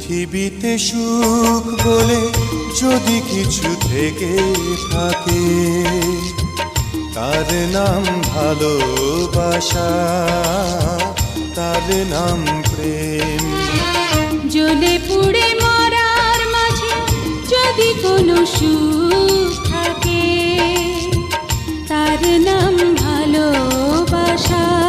পৃথিবীতে সুখ বলে যদি কিছু থেকে থাকে, তার নাম ভালোবাসা, তার নাম প্রেম। জ্বলে পুড়ে মরার মাঝে যদি কোনো সুখ থাকে, তার নাম ভালোবাসা।